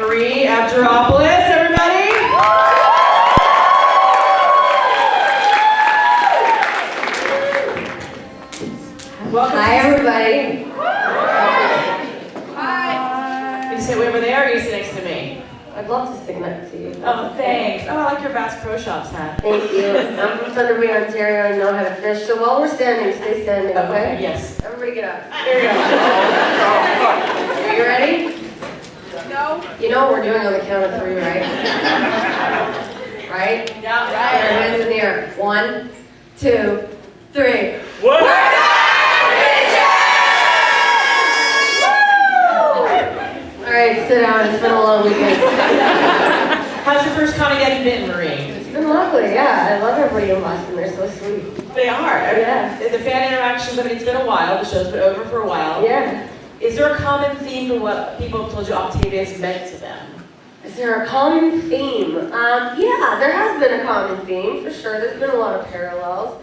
Marie Abderopoulos, everybody. Welcome. Hi, everybody. Hi. You sit over there, or you sit next to me? I'd love to sit next to you. Oh, thanks. Oh, I like your Bass Pro Shops hat. Thank you. I'm from Thunder Bay, Ontario, and know how to fish. So while we're standing, stay standing, okay? Yes. Everybody get up. Here we go. Are you ready? No. You know what we're doing on the count of 3, right? Right? Yeah, Put right. our hands in the air. 1, 2, 3. What? All right, sit down. It's been a long weekend. How's your first Conageddon been, Marie? It's been lovely, yeah. I love everybody in Boston. They're so sweet. They are. Yeah. The fan interactions, I mean, it's been a while. The show's been over for a while. Yeah. Is there a common theme for what people have told you Octavia's meant to them? Is there a common theme? Yeah, there has been a common theme, for sure. There's been a lot of parallels.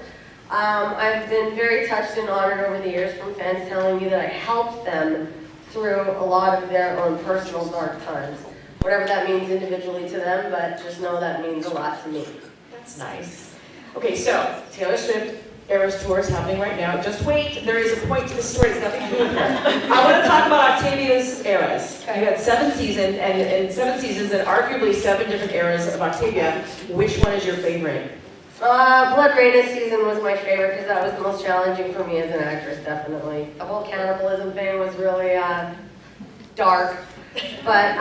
I've been very touched and honored over the years from fans telling me that I helped them through a lot of their own personal dark times. Whatever that means individually to them, but just know that means a lot to me. That's nice. Okay, so Taylor Swift Eras Tour is happening right now. Just wait, there is a point to the story. It's nothing to do with her. I want to talk about Octavia's eras. Okay. You had 7 seasons, and in 7 seasons, and arguably 7 different eras of Octavia. Which one is your favorite? Blood Rain season was my favorite because that was the most challenging for me as an actress, definitely. The whole cannibalism thing was really dark. But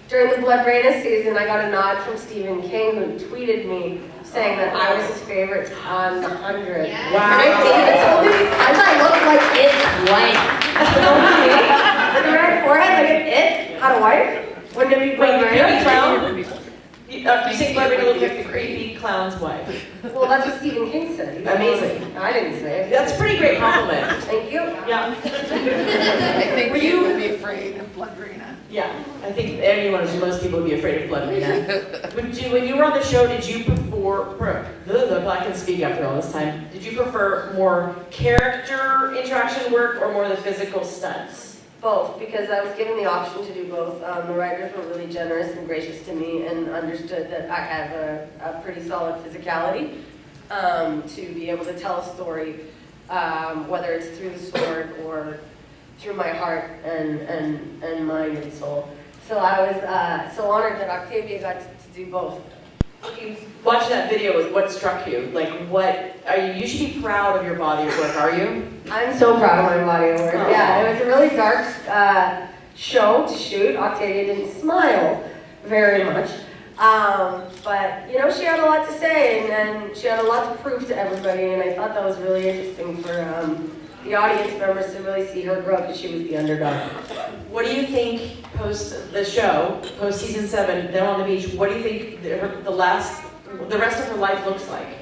during the Blood Rain season, I got a nod from Stephen King, who tweeted me saying that I was his favorite on the 100. Wow. And I think it's only because I look like its wife. You know what I mean? With the red forehead, like it had a wife. Wouldn't it be Wait, the great? creepy clown? You say Blood Rain to look like the creepy clown's wife. Well, that's what Stephen King said. Amazing. I didn't say it. That's a pretty great compliment. Thank you. Yeah. I think Were you you- would be afraid of Blood Rain. Yeah, I think most people would be afraid of Blood Rain. When you were on the show, did you prefer, I can speak after all this time, did you prefer more character interaction work or more of the physical stunts? Both, because I was given the option to do both. The writers were really generous and gracious to me and understood that I have a pretty solid physicality to be able to tell a story, whether it's through the sword or through my heart and mind and soul. So I was so honored that Octavia got to do both. You watched that video, what struck you? Like you should be proud of your body of work, are you? I'm so proud of my body of work. Oh. Yeah, it was a really dark show to shoot. Octavia didn't smile very much. But, you know, she had a lot to say and she had a lot to prove to everybody, and I thought that was really interesting for the audience members to really see her grow because she was the underdog. What do you think post the show, post season 7, them on the beach, what do you think the rest of her life looks like?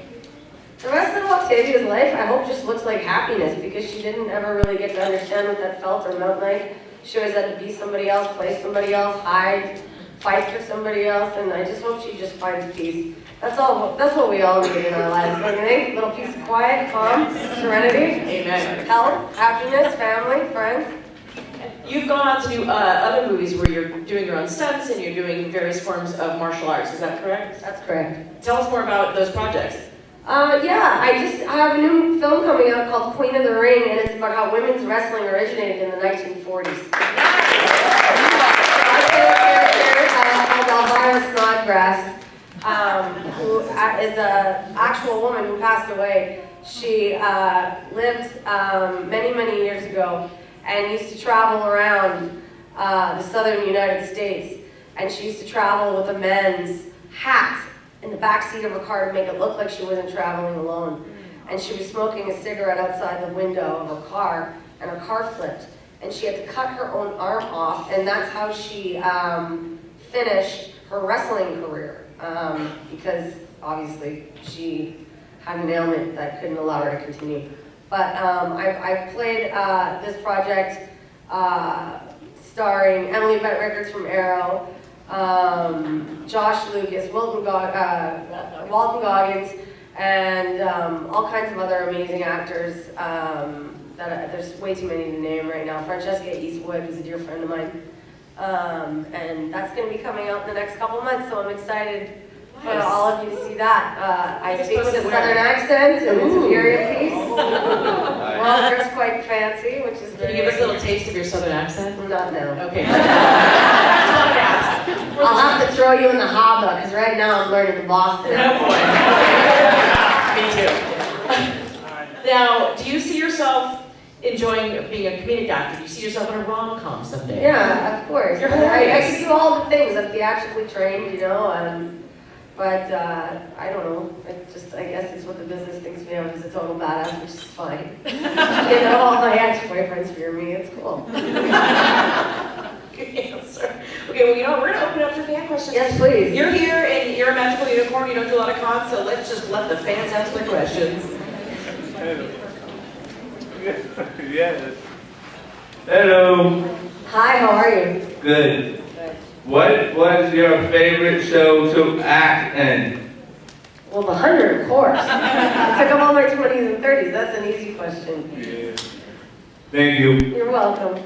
The rest of Octavia's life, I hope, just looks like happiness because she didn't ever really get to understand what that felt or meant like. She always had to be somebody else, play somebody else, hide, fight for somebody else, and I just hope she just finds peace. That's what we all need in our lives, don't you think? A little peace of quiet, calm, serenity, Amen. health, happiness, family, friends. You've gone on to do other movies where you're doing your own stunts and you're doing various forms of martial arts, is that correct? That's correct. Tell us more about those projects. Yeah, I have a new film coming out called Queen of the Ring, and it's about how women's wrestling originated in the 1940s. I play a character called Elvira Snodgrass, who is an actual woman who passed away. She lived many, many years ago and used to travel around the southern United States. And she used to travel with a man's hat in the back seat of her car to make it look like she wasn't traveling alone. And she was smoking a cigarette outside the window of her car, and her car flipped. And she had to cut her own arm off, and that's how she finished her wrestling career. Because obviously she had an ailment that couldn't allow her to continue. But I played this project starring Emily Bett Rickards from Arrow, Josh Lucas, Walton Goggins, and all kinds of other amazing actors that there's way too many to name right now. Francesca Eastwood, who's a dear friend of mine. And that's going to be coming out in the next couple months, so I'm excited for all of you to see that. I speak with a southern accent, and it's a period piece. We're all dressed quite fancy, which is Can very you give us a little taste of your southern accent? Not now. Okay. I'll have to throw you in the hobba, because right now I'm learning the Boston Oh accent. boy. Me too. Now, do you see yourself enjoying being a comedic actor? Do you see yourself in a rom-com someday? Yeah, of course. You're I hilarious. can do all the things. I'm theatrically trained, but I don't know. I guess it's what the business thinks me of as a total badass, which is fine. All my ex-boyfriends fear me. It's cool. Good answer. Okay, well, we're going to open it up for fan questions. Yes, please. You're here and you're a magical unicorn. You don't do a lot of cons, so let's just let the fans ask their questions. Yes. Hello. Hi, how are you? Good. Good. What was your favorite show to act in? Well, The 100, of course. I took up all my 20s and 30s. That's an easy question. Yeah. Thank you. You're welcome.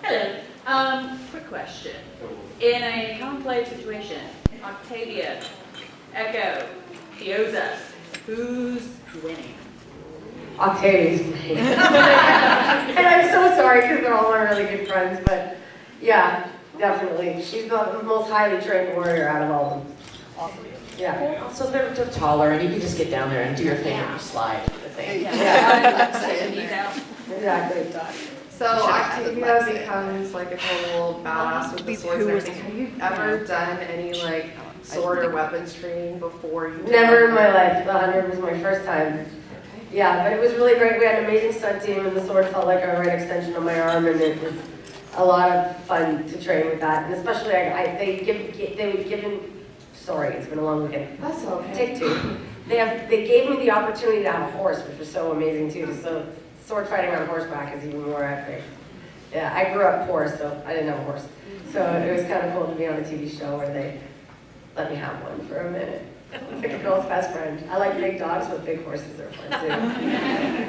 Hello. Quick question. In a complex situation, Octavia, Echo, Gyoza, who's winning? Octavia's great. And I'm so sorry because they're all my really good friends, but yeah, definitely. She's the most highly trained warrior out of all of them. Awesome. Yeah. Also, they're taller, and you can just get down there and do your thing and you slide the thing. Exactly. So Octavia becomes like a total badass with the swords and everything. Have you ever done any like sword or weapons training before you did Never in that? my life. The 100 was my first time. Yeah, but it was really great. We had an amazing stunt team, and the sword felt like a right extension of my arm, and it was a lot of fun to train with that. And especially, they would give me. Sorry, it's been a long weekend. That's okay. Take two. They gave me the opportunity to have a horse, which was so amazing too. So sword fighting on horseback is even more epic. Yeah, I grew up poor, so I didn't have a horse. So it was kind of cool to be on a TV show where they let me have one for a minute. It's like a girl's best friend. I like big dogs, but big horses are fun too.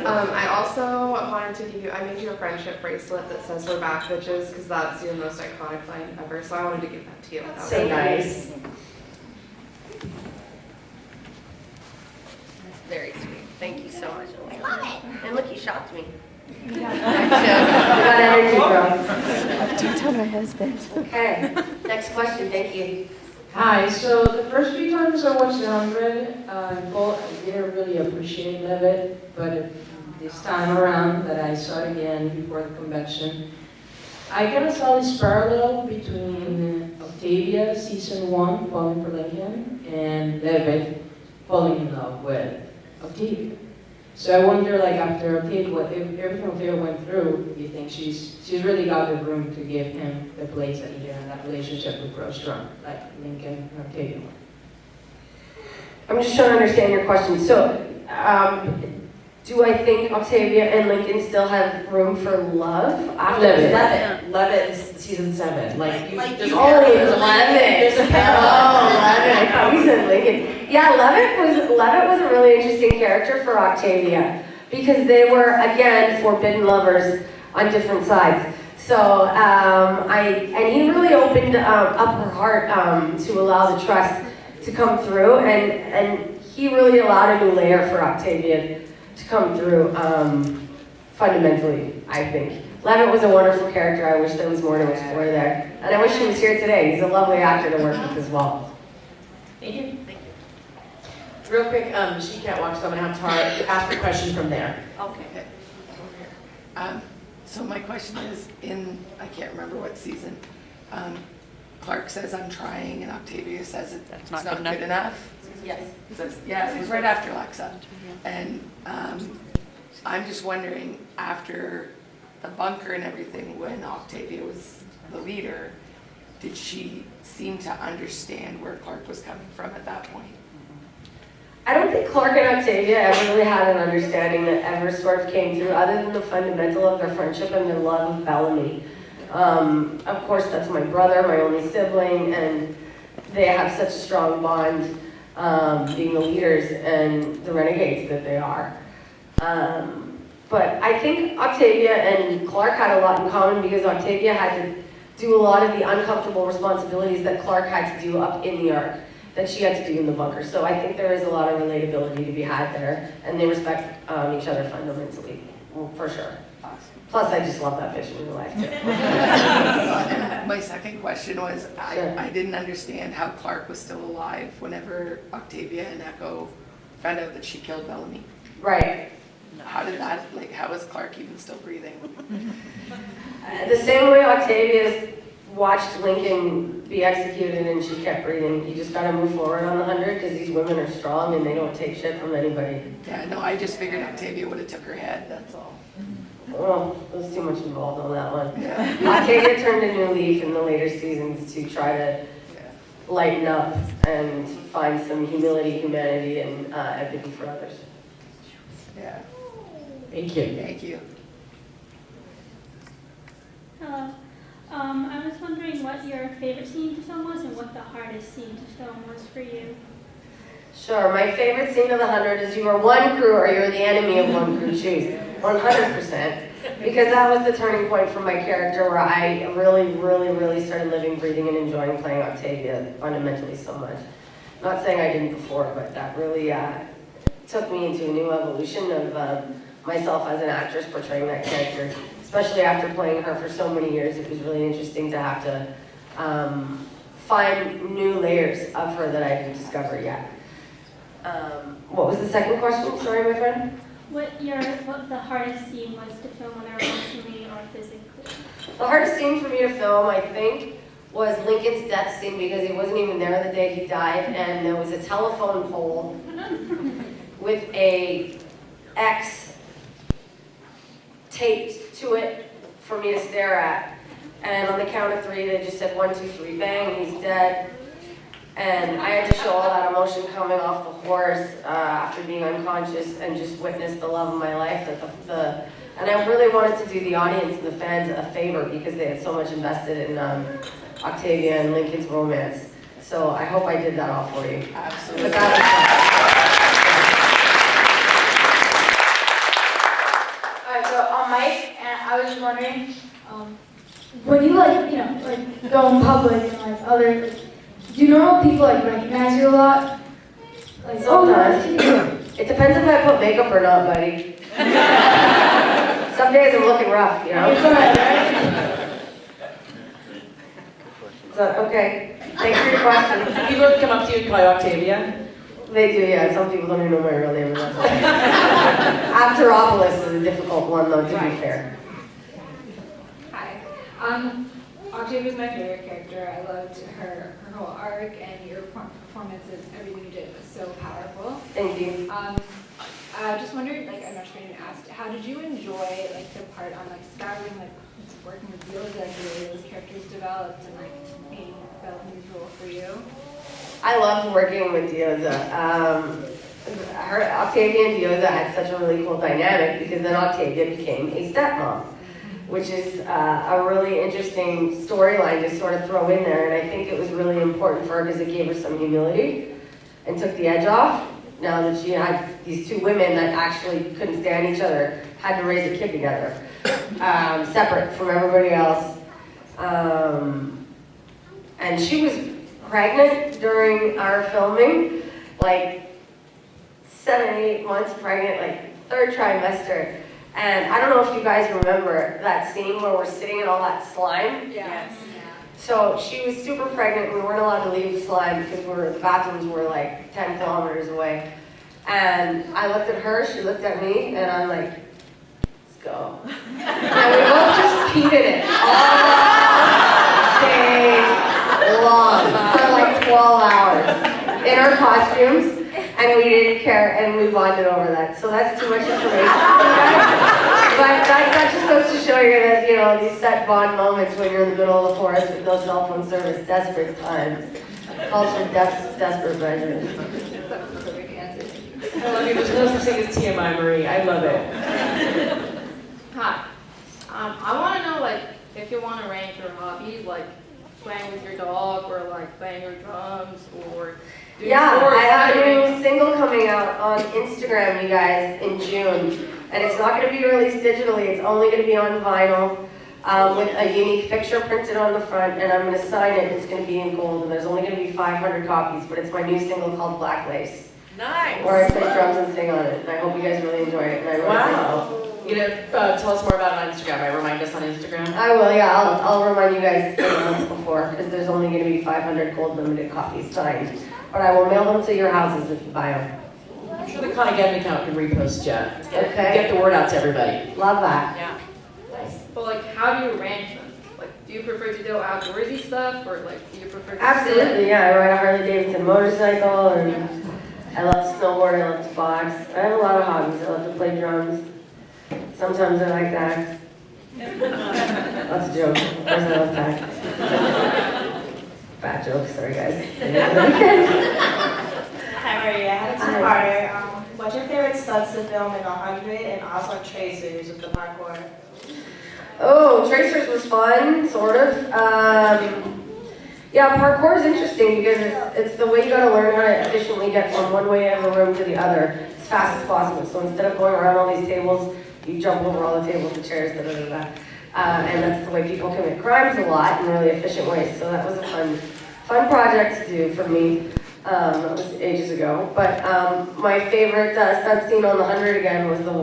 I also wanted to give you, I made you a friendship bracelet that says we're back bitches, because that's your most iconic line ever, so I wanted to give that to you. That So was nice. That's very sweet. Thank you so much. I love it. And look, you shocked me. You got energy, bro. Don't tell my husband. Okay, next question. Thank you. Hi, so the first few times I watched The 100, I didn't really appreciate Levitt, but this time around that I saw it again before the convention, I kind of saw this parallel between Octavia, season 1, falling for Lincoln, and Levitt falling in love with Octavia. So I wonder, like, after Octavia, everything Octavia went through, do you think she's really got the room to give him the place that he did, and that relationship would grow strong, like Lincoln and Octavia? I'm just trying to understand your question. So, do I think Octavia and Lincoln still have room for love after Levitt. Levitt's season 7. There's Oh, 11. There's a Oh, 11. I thought you said Lincoln. Yeah, Levitt was a really interesting character for Octavia because they were, again, forbidden lovers on different sides. So, and he really opened up her heart to allow the trust to come through, and he really allowed a new layer for Octavia to come through fundamentally, I think. Levitt was a wonderful character. I wish there was more to explore there. And I wish he was here today. He's a lovely actor to work with as well. Thank you. Real quick, she can't walk, so I'm gonna have to ask a question from there. Okay. So my question is, I can't remember what season, Clark says I'm trying and Octavia says it's not good enough. Yes. Yeah, it was right after Lexa. And I'm just wondering, after the bunker and everything, when Octavia was the leader, did she seem to understand where Clark was coming from at that point? I don't think Clark and Octavia ever really had an understanding that ever sort of came through, other than the fundamental of their friendship and their love of Bellamy. Of course, that's my brother, my only sibling, and they have such a strong bond, being the leaders and the renegades that they are. But I think Octavia and Clark had a lot in common because Octavia had to do a lot of the uncomfortable responsibilities that Clark had to do up in the Ark, that she had to do in the bunker. So I think there is a lot of relatability to be had there, and they respect each other fundamentally, for sure. Plus, I just love that fish in real life too. My second question was, Sure. I didn't understand how Clark was still alive whenever Octavia and Echo found out that she killed Bellamy. Right. How did that, like, how is Clark even still breathing? The same way Octavia watched Lincoln be executed and she kept breathing. You just gotta move forward on the 100 because these women are strong and they don't take shit from anybody. Yeah, no, I just figured Octavia would have took her head, that's all. Well, there's too much involved on that one. Yeah. Octavia turned a new leaf in the later seasons to try to Yeah. lighten up and find some humility, humanity, and empathy for others. Yeah, Thank you. thank you. Hello. I was wondering what your favorite scene to film was and what the hardest scene to film was for you. Sure, my favorite scene of the 100 is you are one crew or you're the enemy of one crew, choose. 100%. Because that was the turning point for my character where I really started living, breathing, and enjoying playing Octavia fundamentally so much. Not saying I didn't before, but that really took me into a new evolution of myself as an actress portraying that character. Especially after playing her for so many years, it was really interesting to have to find new layers of her that I didn't discover yet. What was the second question? Sorry, my friend. What the hardest scene was to film, whether emotionally or physically? The hardest scene for me to film, I think, was Lincoln's death scene because he wasn't even there the day he died, and there was a telephone pole with a X taped to it for me to stare at. And on the count of 3, they just said 1, 2, 3, bang, he's dead. And I had to show all that emotion coming off the horse after being unconscious and just witness the love of my life. And I really wanted to do the audience and the fans a favor because they had so much invested in Octavia and Lincoln's romance. So I hope I did that all for you. Absolutely. But that Alright, so I'm Mike, and I was just wondering, when you go in public and other, do normal people recognize you a lot? Like, sometimes. It depends if I put makeup or not, buddy. Some days I'm looking rough, you know? It's alright, right? So, okay. Thanks for your question. Do people come up to you and call you Octavia? They do, yeah. Some people don't even know my real name. But that's okay. Afteropolis is a difficult one, though, to be fair. Hi. Octavia's my favorite character. I loved her whole arc, and your performance and everything you did was so powerful. Thank you. I just wondered, I'm not sure you asked, how did you enjoy the part on Scouring, working with Yoda, the way those characters developed, and being Bellamy's role for you? I loved working with Dioza. Octavia and Dioza had such a really cool dynamic because then Octavia became a stepmom, which is a really interesting storyline to sort of throw in there. And I think it was really important for her because it gave her some humility and took the edge off. Now that she had these two women that actually couldn't stand each other, had to raise a kid together, separate from everybody else. And she was pregnant during our filming, 7, 8 months pregnant, 3rd trimester. And I don't know if you guys remember that scene where we're sitting in all that slime. Yes. So she was super pregnant. We weren't allowed to leave the slime because the bathrooms were 10 kilometers away. And I looked at her, she looked at me, and I'm like, let's go. And we both just peed in it all day long for 12 hours in our costumes. And we didn't care, and we bonded over that. So that's too much information for you guys. But that just goes to show you that, these set bond moments when you're in the middle of the forest with no cell phone service, desperate times. Calls for desperate measures. I love you. There's no such thing as TMI, Marie. I love it. Hi. I want to know, if you want to rank your hobbies, playing with your dog, or playing your drums, or doing Yeah, sports. I have a new single coming out on Instagram, you guys, in June. And it's not gonna be released digitally, it's only gonna be on vinyl, with a unique picture printed on the front, and I'm gonna sign it, it's gonna be in gold, and there's only gonna be 500 copies, but it's my new single called Black Lace, Nice. where I play drums and sing on it, and I hope you guys really enjoy it, and I wrote it myself. Wow. You gonna tell us more about it on Instagram, right? Remind us on Instagram. I will, yeah, I'll remind you guys a month before, because there's only gonna be 500 gold limited copies signed. But I will mail them to your houses if you buy them. I'm sure the Conageddon account can repost you. Okay. Get the word out to everybody. Love that. Yeah. But like, how do you arrange them? Like, do you prefer to do outdoorsy stuff, or like, do you prefer to Absolutely, yeah, I ride a Harley Davidson motorcycle, and I love to snowboard, I love to box. I have a lot of hobbies, I love to play drums. Sometimes I like to act. That's a joke, of course I love to act. Bad joke, sorry guys. Hi Maria, I had a two-parter. What's your favorite stunts to film in 100 and also Tracers with the parkour? Oh, Tracers was fun, sort of. Yeah, parkour is interesting because it's the way you gotta learn how to efficiently get from one way of the room to the other as fast as possible. So instead of going around all these tables, you jump over all the tables and chairs, and that's the way people commit crimes a lot in really efficient ways. So that was a fun project to do for me. That was ages ago. But my favorite stunt scene on the 100 again was the,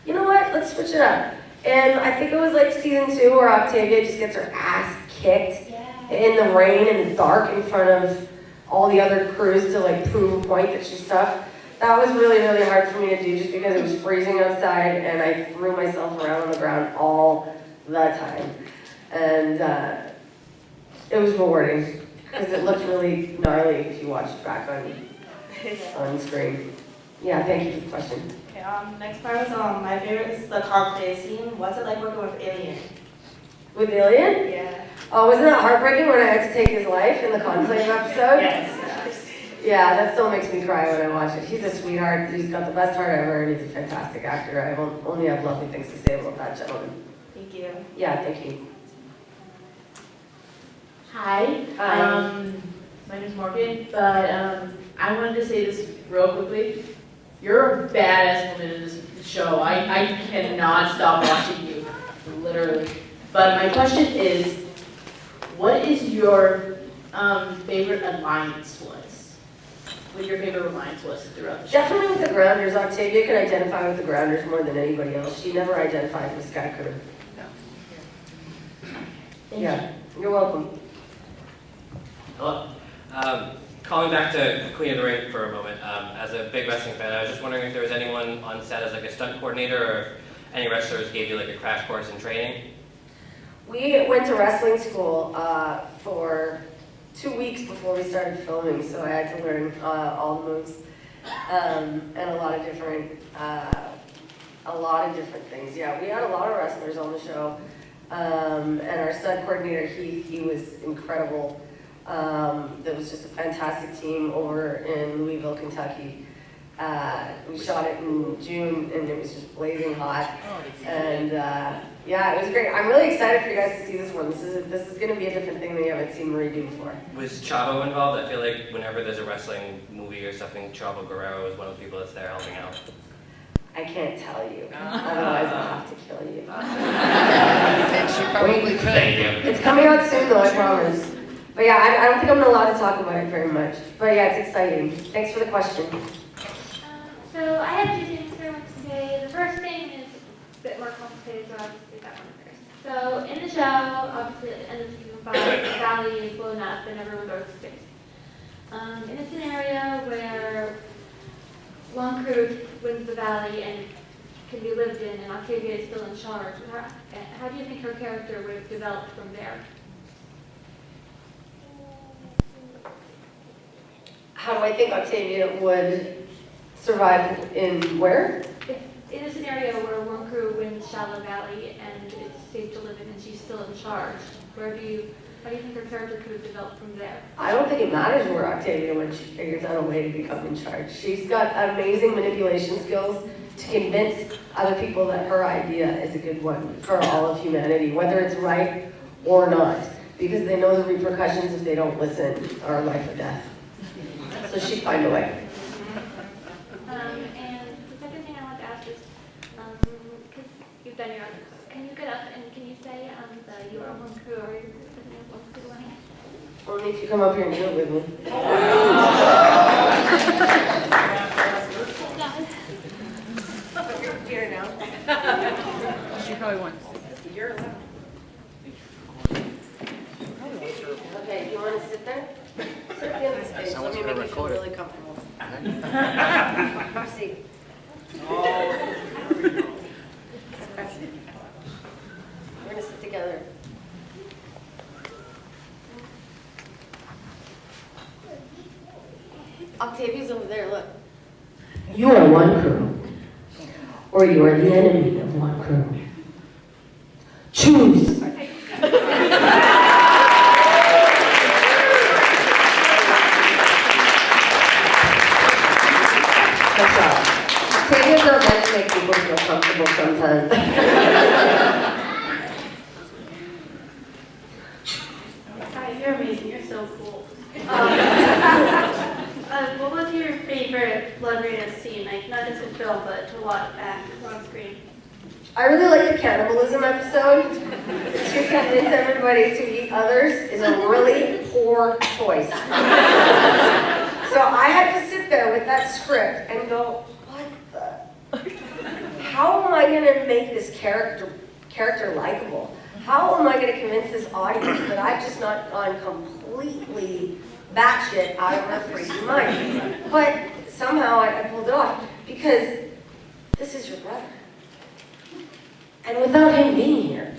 you know what, let's switch it up. And I think it was like season 2 where Octavia just gets her ass kicked in the rain in the dark in front of all the other crews to like prove a point that she's tough. That was really, really hard for me to do just because it was freezing outside and I threw myself around on the ground all the time. And it was rewarding because it looked really gnarly if you watch it back on screen. Yeah, thank you for the question. Okay, next part was my favorite is the cosplay scene. What's it like working with Alien? With Alien? Yeah. Oh, wasn't that heartbreaking when I had to take his life in the Conclave episode? Yes. Yeah, that still makes me cry when I watch it. He's a sweetheart. He's got the best heart ever, and he's a fantastic actor. I only have lovely things to say about that gentleman. Thank you. Yeah, thank you. Hi. Hi. My name is Morgan, but I wanted to say this real quickly. You're a badass woman in this show. I cannot stop watching you, literally. But my question is, what is your favorite alliance was? What your favorite alliance was throughout the show? Definitely with the Grounders. Octavia can identify with the Grounders more than anybody else. She never identified with Sky Crew. Yeah, you're welcome. Hello. Calling back to Queen of the Ring for a moment. As a big wrestling fan, I was just wondering if there was anyone on set as like a stunt coordinator, or if any wrestlers gave you like a crash course in training. We went to wrestling school for 2 weeks before we started filming, so I had to learn all the moves and a lot of different things. Yeah, we had a lot of wrestlers on the show, and our stunt coordinator Heath, he was incredible. There was just a fantastic team over in Louisville, Kentucky. We shot it in June, and it was just blazing hot. And yeah, it was great. I'm really excited for you guys to see this one. This is going to be a different thing that you haven't seen Marie do before. Was Chavo involved? I feel like whenever there's a wrestling movie or something, Chavo Guerrero is one of the people that's there helping out. I can't tell you, otherwise I'll have to kill you. And she probably could. Thank you. It's coming out soon though, I promise. But yeah, I don't think I'm allowed to talk about it very much. But yeah, it's exciting. Thanks for the question. So I have 2 things I want to say. The first thing is a bit more complicated, so I'll just do that one first. So in the show, obviously at the end of season 5, the valley is blown up and everyone goes to space. In a scenario where one crew wins the valley and can be lived in and Octavia is still in charge, how do you think her character would have developed from there? How do I think Octavia would survive in where? In a scenario where one crew wins Shallow Valley and it's safe to live in and she's still in charge, how do you think her character could have developed from there? I don't think it matters where Octavia when she figures out a way to become in charge. She's got amazing manipulation skills to convince other people that her idea is a good one for all of humanity, whether it's right or not, because they know the repercussions if they don't listen are life or death. So she'd find a way. And the second thing I want to ask is, you've done your own. Can you get up and can you say the You Are One Crew or the name of One Crew line? Only if you come up here and do it with me. Here now. She probably wants. You're allowed. Okay, you want to sit there? Sit at the end of the stage. Let me make you feel really comfortable. Have a seat. We're going to sit together. Octavia's over there, look. You are one crew, or you are the enemy of one crew. Choose. Octavia's not meant to make people feel comfortable sometimes. Hi, you're amazing. You're so cool. What was your favorite Blood Rain scene? Like, not just in film, but to watch back on screen. I really like the cannibalism episode. To convince everybody to eat others is a really poor choice. So I had to sit there with that script and go, what the? How am I going to make this character likable? How am I going to convince this audience that I've just not gone completely batshit out of my freaking mind? But somehow I pulled it off because this is your brother. And without him being here,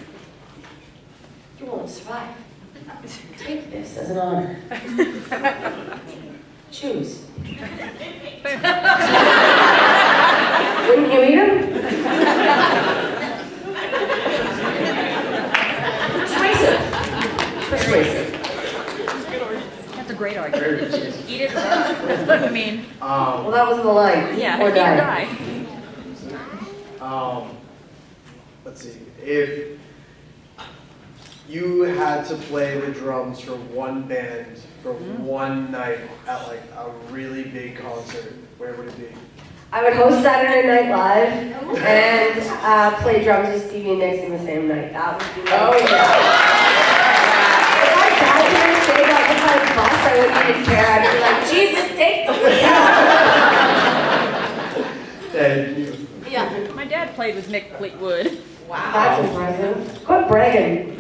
you won't survive. Take this as an honor. Choose. Wouldn't you eat him? Persuasive. That's a great argument. Eat it or die. I mean, Well, that was the line. yeah, Or eat or die. die. Let's see, if you had to play the drums for one band for one night at like a really big concert, where would it be? I would host Saturday Night Live and play drums with Stevie and Nicks in the same night. That would be Oh, If I died here today, got hit by a bus, I wouldn't even care. I'd be like, Jesus, take the wheel. And you, Yeah. My dad played with Mick Fleetwood. Wow. That's impressive. Quit bragging.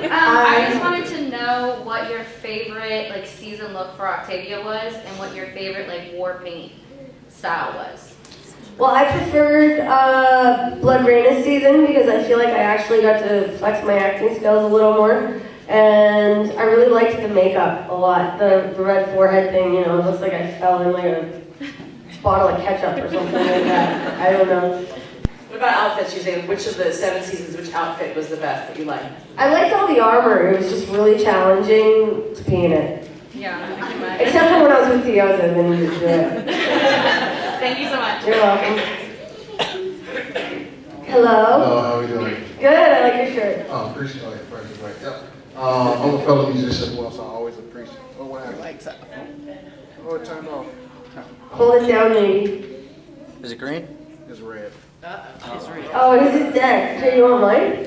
I just wanted to know what your favorite like season look for Octavia was, and what your favorite like war paint style was. Well, I preferred Blood Rain season because I feel like I actually got to flex my acting skills a little more. And I really liked the makeup a lot. The red forehead thing, you know, it looks like I fell in like a bottle of ketchup or something like that. I don't know. What about outfits? You say which of the 7 seasons, which outfit was the best that you liked? I liked all the armor. It was just really challenging to be in it. Yeah, I can imagine. Except for when I was with Dioza, then you could do it. Thank you so much. You're welcome. Hello? Hello, how are we doing? Good, I like your shirt. Oh, appreciate it. First, right. Yep. I'm a fellow musician as well, so I always appreciate. Oh, what happened? Oh, it turned off. Hold it down, maybe. Is it green? It's red. Oh, this is dead. Do you want mine?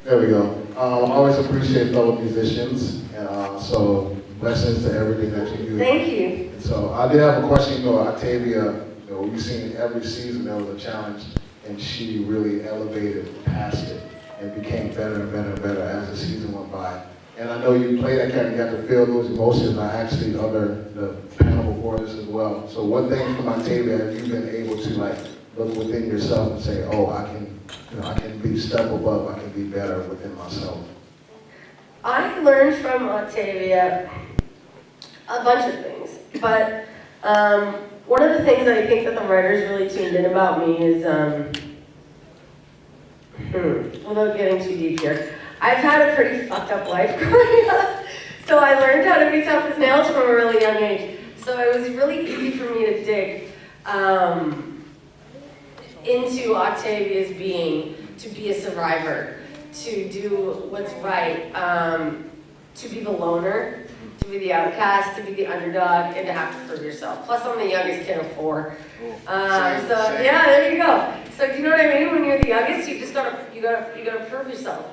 There we go. I always appreciate fellow musicians, and so blessings to everything that you do. Thank you. And so I did have a question. You know, Octavia, you know, we've seen every season there was a challenge, and she really elevated past it and became better and better and better as the season went by. And I know you play that character, you got to feel those emotions, and I actually the panel before this as well. So what things from Octavia have you been able to like look within yourself and say, oh, I can, you know, I can be step above, I can be better within myself? I learned from Octavia a bunch of things, but one of the things I think that the writers really tuned in about me is, without getting too deep here, I've had a pretty fucked up life growing up, so I learned how to be tough as nails from a really young age. So it was really easy for me to dig into Octavia's being, to be a survivor, to do what's right, to be the loner. to be the outcast, to be the underdog, and to have to prove yourself. Plus, I'm the youngest kid of 4. Yeah, there you go. So do you know what I mean? When you're the youngest, you just gotta prove yourself.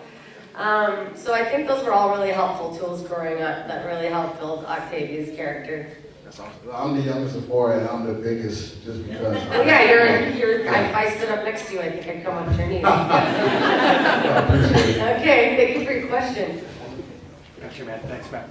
So I think those were all really helpful tools growing up that really helped build Octavia's character. I'm the youngest of 4 and I'm the biggest just because. Oh yeah, if I stood up next to you, I think I'd come up to your knees. Okay, thank you for your question. Got you, man. Thanks, man.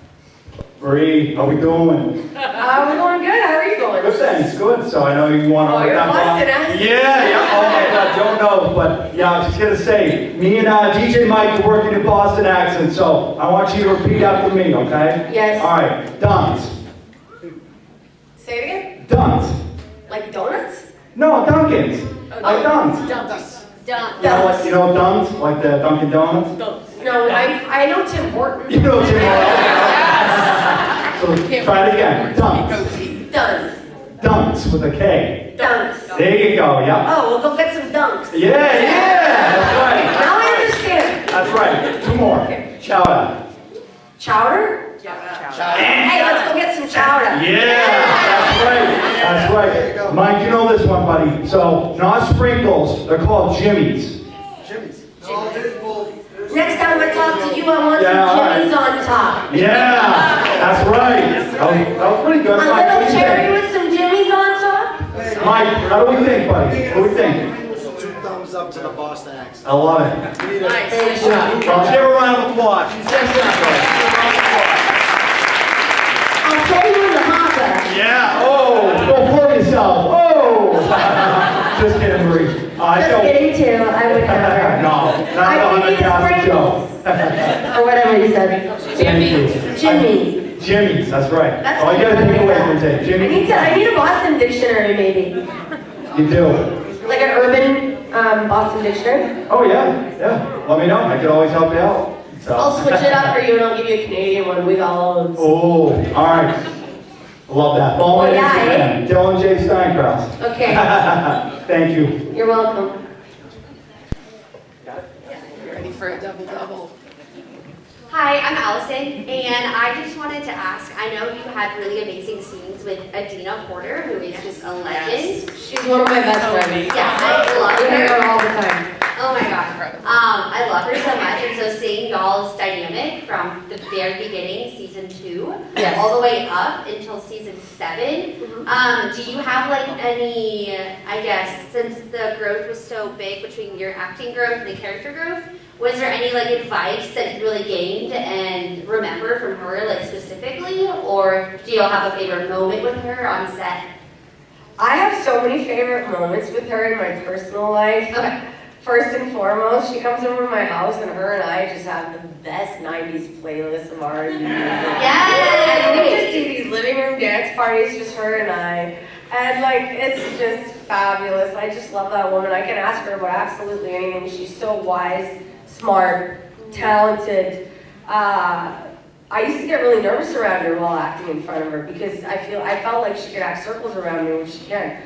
Marie, how we doing? We're going good. How are you going? Good, thanks. Good. So I know you want to. Oh, you're Boston accent. Yeah. Oh my God, don't know, but yeah, I was just gonna say, me and DJ Mike are working in Boston accent, so I want you to repeat after me, okay? Yes. All right. Duns. Say it again. Duns. Like donuts? No, Dunkins. Like Duns. Duns. You know Duns? Like the Dunkin' Donuts? No, I know Tim Hortons. You know Tim Hortons. So try it again. Dunks. Duns. Dunks with a K. Dunks. There you go, yeah. Oh, we'll go get some dunks. Yeah, that's right. Now I understand. That's right. 2 more. Chowder. Chowder? Hey, let's go get some chowder. Yeah, that's right. That's right. Mike, you know this one, buddy. So, not sprinkles, they're called jimmies. Next time I talk to you, I want some jimmies on top. Yeah, that's right. That was pretty good. A Mike, what do little you cherry think? with some jimmies on top? Mike, how do we think, buddy? What do we think? 2 thumbs up to the Boston accent. I love it. Nice. Let's give her a round of applause. She's I'll tell you in the hopper. Yeah. Oh, go for yourself. Oh. Just kidding, Marie. Just kidding too. I would never. No, not the 100,000 Joe. Or whatever you said. Jimmy. Jimmy's, that's right. That's Oh, you gotta take away from it. I Jimmy's. I need a Boston dictionary maybe. You do. Like an urban Boston dictionary. Oh yeah. Let me know. I could always help you out. So. I'll switch it up for you and I'll give you a Canadian one. We got loads. Oh, all right. Love that. Follow me on Instagram. Dylan J. Steinkraus. Okay. Thank you. You're welcome. Ready for a double-double. Hi, I'm Allison, and I just wanted to ask, I know you had really amazing scenes with Adina Porter, who is just a legend. She's one of my best friends. Yeah, I love We hang out her. all the time. Oh my god. I love her so much, and so seeing y'all's dynamic from the very beginning, season 2, Yes. all the way up until season 7, do you have like any, I guess, since the growth was so big between your acting growth and the character growth, was there any like advice that you really gained and remember from her like specifically, or do y'all have a favorite moment with her on set? I have so many favorite moments with her in my personal life. Okay. First and foremost, she comes over to my house and her and I just have the best 90s playlist of R&B music. Yes! And we just do these living room dance parties, just her and I. And like, it's just fabulous. I just love that woman. I can ask her about absolutely anything. She's so wise, smart, talented. I used to get really nervous around her while acting in front of her because I felt like she could act circles around me, which she can.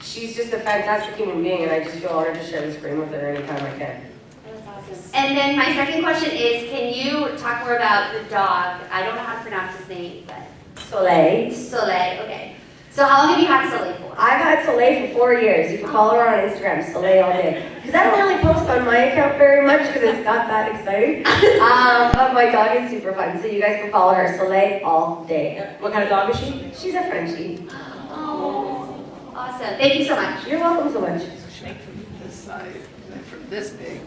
She's just a fantastic human being, and I just feel honored to share the screen with her anytime I can. That's awesome. And then my second question is, can you talk more about the dog? I don't know how to pronounce his name, but Soleil. Soleil. Okay. So how long have you had Soleil for? I've had Soleil for 4 years. You can follow her on Instagram, Soleil all day. Because I don't really post on my account very much because it's not that exciting. But my dog is super fun, so you guys can follow her, Soleil all day. What kind of dog is she? She's a Frenchie. Oh, awesome. Thank you so much. You're welcome so much. Make from this side, and from this big.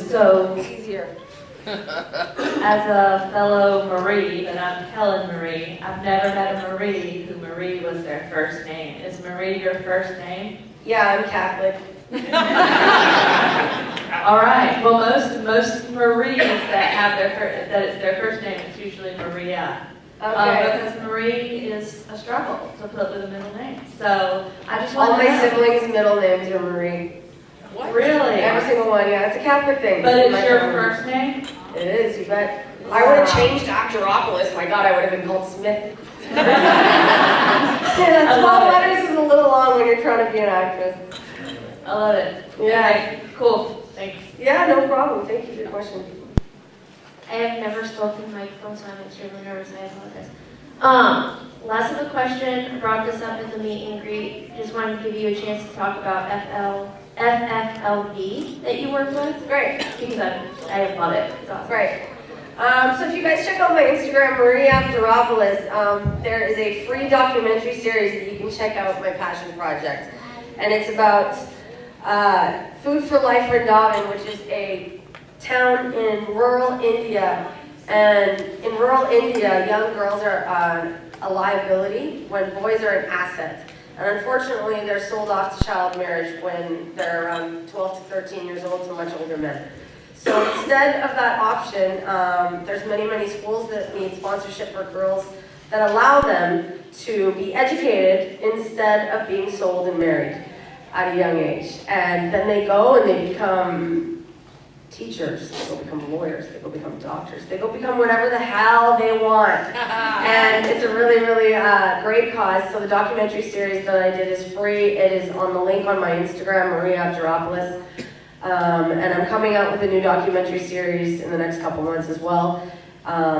So, It's easier. as a fellow Marie, but I'm Helen Marie, I've never met a Marie who Marie was their first name. Is Marie your first name? Yeah, I'm Catholic. All right. Well, most Maries that have that it's their first name, it's usually Maria. Okay. Because Marie is a struggle to put with a middle name. So I just All want my to know. siblings' middle names are Marie. What? Really? Every single one, yeah. It's a Catholic thing. But it's My your family. first name? It is, you bet. I would have changed Actoropoulos. My God, I would have been called Smith. Yeah, 12 letters is a little long when you're trying to be an actress. I love it. Yeah. Okay, cool. Thanks. Yeah, no problem. Thank you for your question. I have never spoken to microphone, so I'm extremely nervous. I apologize. Less of a question. I brought this up at the meet and greet. Just wanted to give you a chance to talk about FFLB that you work with. Great. Because I love it. It's awesome. Great. So if you guys check out my Instagram, Maria Avgeropoulos, there is a free documentary series that you can check out, my passion project. And it's about Food for Life Vrindavan, which is a town in rural India. And in rural India, young girls are a liability when boys are an asset. And unfortunately, they're sold off to child marriage when they're around 12 to 13 years old to much older men. So instead of that option, there's many schools that need sponsorship for girls that allow them to be educated instead of being sold and married at a young age. And then they go and they become teachers, they go become lawyers, they go become doctors, they go become whatever the hell they want. And it's a really great cause. So the documentary series that I did is free. It is on the link on my Instagram, Maria Avgeropoulos. And I'm coming out with a new documentary series in the next couple months as well,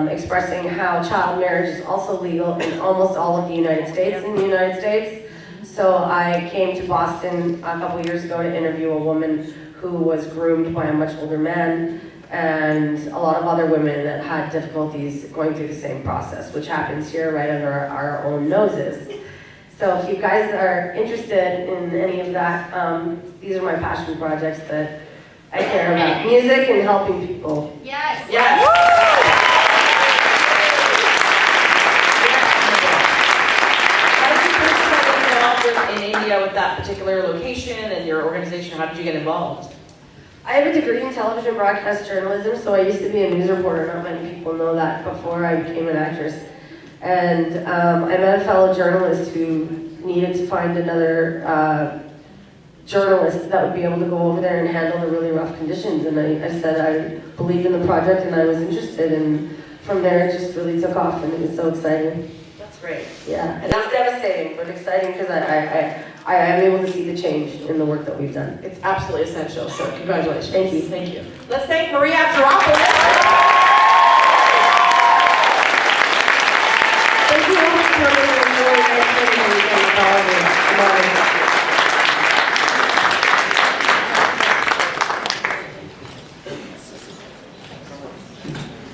expressing how child marriage is also legal in almost all of the United States. So I came to Boston a couple years ago to interview a woman who was groomed by a much older man, and a lot of other women that had difficulties going through the same process, which happens here right under our own noses. So if you guys are interested in any of that, these are my passion projects that I care about. Music and helping people. Yes. Yes. How did you first get involved in India with that particular location and your organization? How did you get involved? I have a degree in television broadcast journalism, so I used to be a news reporter. Not many people know that before I became an actress. And I met a fellow journalist who needed to find another journalist that would be able to go over there and handle the really rough conditions. And I said I believed in the project and I was interested. And from there it just really took off and it was so exciting. That's great. Yeah, and that's devastating, but exciting because I am able to see the change in the work that we've done. It's absolutely essential, so congratulations. Thank you. Thank you. Let's thank Maria Avgeropoulos. Thank you all for coming and enjoying this.